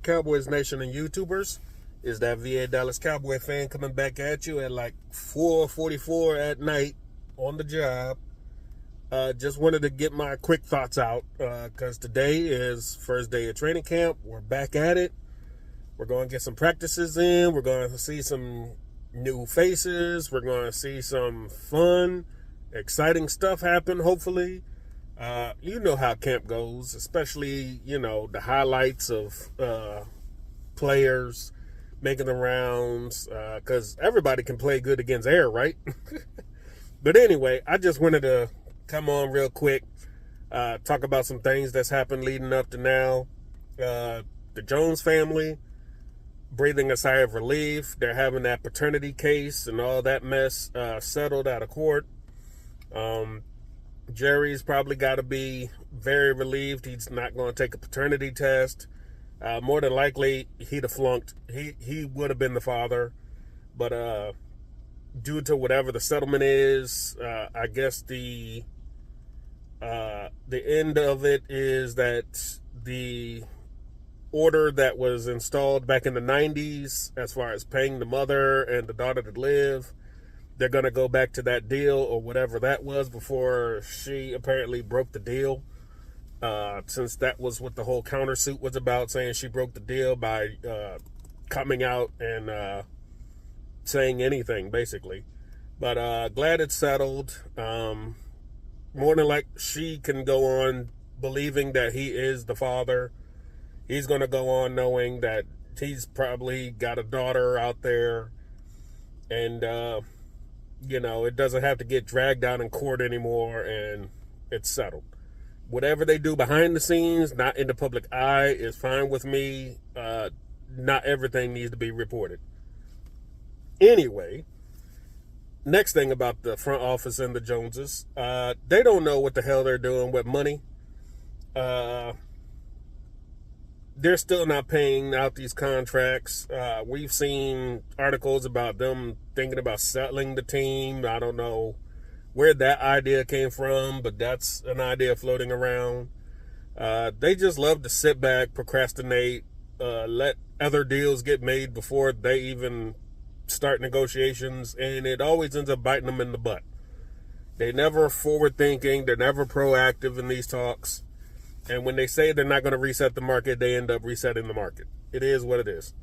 Cowboys Nation and YouTubers? Is that VA Dallas Cowboy fan coming back at you at like 4:44 at night on the job. Just wanted to get my quick thoughts out because today is first day of training camp. We're back at it. We're going to get some practices in. We're going to see some new faces. We're going to see some fun, exciting stuff happen, hopefully. You know how camp goes, especially, the highlights of players making the rounds, because everybody can play good against air, right? But anyway, I just wanted to come on real quick, talk about some things that's happened leading up to now. The Jones family breathing a sigh of relief. They're having that paternity case and all that mess settled out of court. Jerry's probably got to be very relieved he's not going to take a paternity test. More than likely, he'd have flunked. He would have been the father. But due to whatever the settlement is, I guess the end of it is that the order that was installed back in the 90s, as far as paying the mother and the daughter to live, they're going to go back to that deal or whatever that was before she apparently broke the deal. Since that was what the whole countersuit was about, saying she broke the deal by coming out and saying anything, basically. But glad it's settled. More than like she can go on believing that he is the father. He's going to go on knowing that he's probably got a daughter out there. And, it doesn't have to get dragged out in court anymore, and it's settled. Whatever they do behind the scenes, not in the public eye, is fine with me. Not everything needs to be reported. Anyway, next thing about the front office and the Joneses, they don't know what the hell they're doing with money. They're still not paying out these contracts. We've seen articles about them thinking about settling the team. I don't know where that idea came from, but that's an idea floating around. They just love to sit back, procrastinate, let other deals get made before they even start negotiations, and it always ends up biting them in the butt. They're never forward thinking. They're never proactive in these talks. And when they say they're not going to reset the market, they end up resetting the market. It is what it is.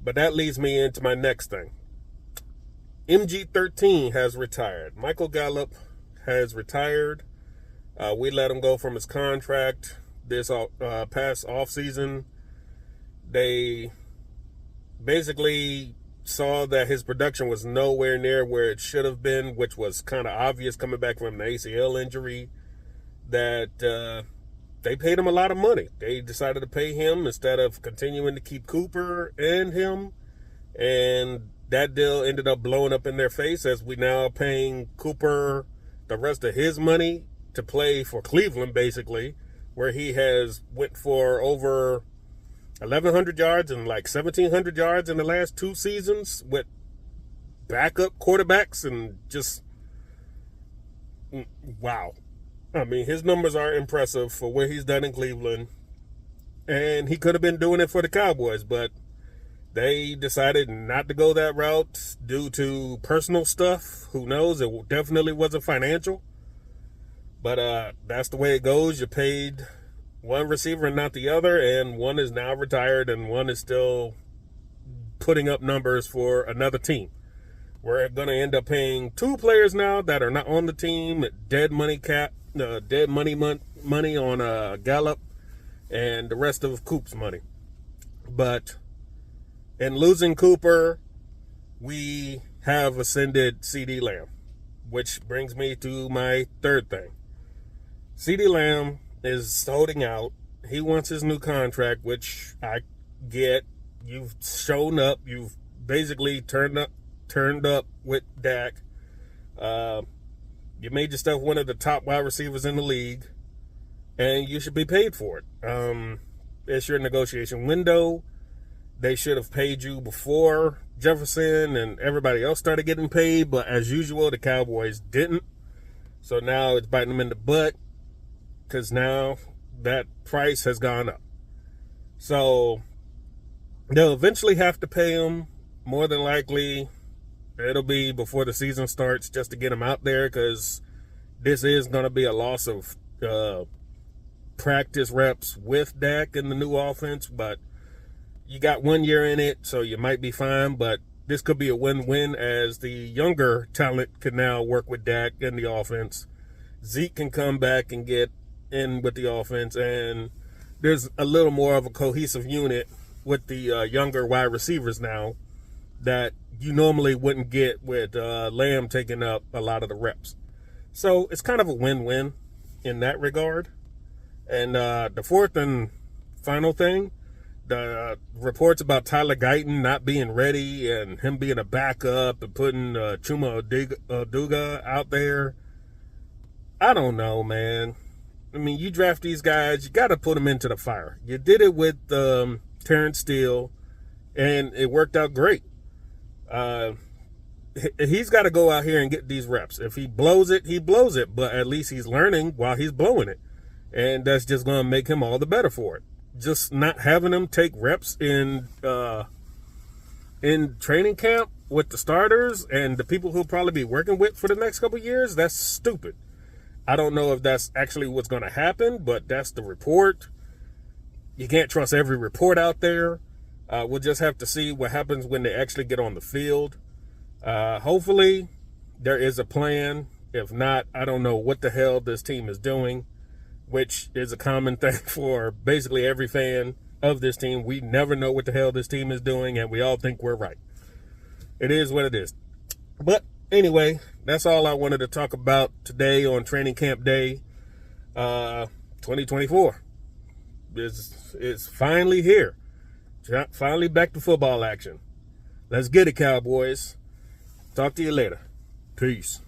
But that leads me into my next thing. MG13 has retired. Michael Gallup has retired. We let him go from his contract this past offseason. They basically saw that his production was nowhere near where it should have been, which was kind of obvious coming back from the ACL injury, that they paid him a lot of money. They decided to pay him instead of continuing to keep Cooper and him. And that deal ended up blowing up in their face, as we now are paying Cooper the rest of his money to play for Cleveland, basically, where he has went for over 1,100 yards and like 1,700 yards in the last 2 seasons with backup quarterbacks, and just, wow. I mean, his numbers are impressive for what he's done in Cleveland. And he could have been doing it for the Cowboys, but they decided not to go that route due to personal stuff. Who knows? It definitely wasn't financial. But that's the way it goes. You paid one receiver and not the other, and one is now retired, and one is still putting up numbers for another team. We're going to end up paying 2 players now that are not on the team, dead money money on Gallup, and the rest of Coop's money. But in losing Cooper, we have ascended CeeDee Lamb, which brings me to my third thing. CeeDee Lamb is holding out. He wants his new contract, which I get. You've shown up. You've basically turned up with Dak. You made yourself one of the top wide receivers in the league, and you should be paid for it. It's your negotiation window. They should have paid you before Jefferson and everybody else started getting paid, but as usual, the Cowboys didn't. So now it's biting them in the butt, because now that price has gone up. So They'll eventually have to pay him. More than likely, it'll be before the season starts just to get him out there, because this is going to be a loss of practice reps with Dak in the new offense. But you got 1 year in it, so you might be fine. But this could be a win-win, as the younger talent can now work with Dak in the offense. Zeke can come back and get in with the offense, and there's a little more of a cohesive unit with the younger wide receivers now that you normally wouldn't get with Lamb taking up a lot of the reps. So it's kind of a win-win in that regard. And the fourth and final thing, the reports about Tyler Guyton not being ready and him being a backup and putting Chuma Oduga out there. I don't know, man. I mean, you draft these guys, you got to put them into the fire. You did it with Terrence Steele, and it worked out great. He's got to go out here and get these reps. If he blows it, he blows it. But at least he's learning while he's blowing it. And that's just going to make him all the better for it. Just not having him take reps in training camp with the starters and the people he'll probably be working with for the next couple of years, that's stupid. I don't know if that's actually what's going to happen, but that's the report. You can't trust every report out there. We'll just have to see what happens when they actually get on the field. Hopefully, there is a plan. If not, I don't know what the hell this team is doing, which is a common thing for basically every fan of this team. We never know what the hell this team is doing, and we all think we're right. It is what it is. But anyway, that's all I wanted to talk about today on Training Camp Day 2024. It's finally here. Finally back to football action. Let's get it, Cowboys. Talk to you later. Peace.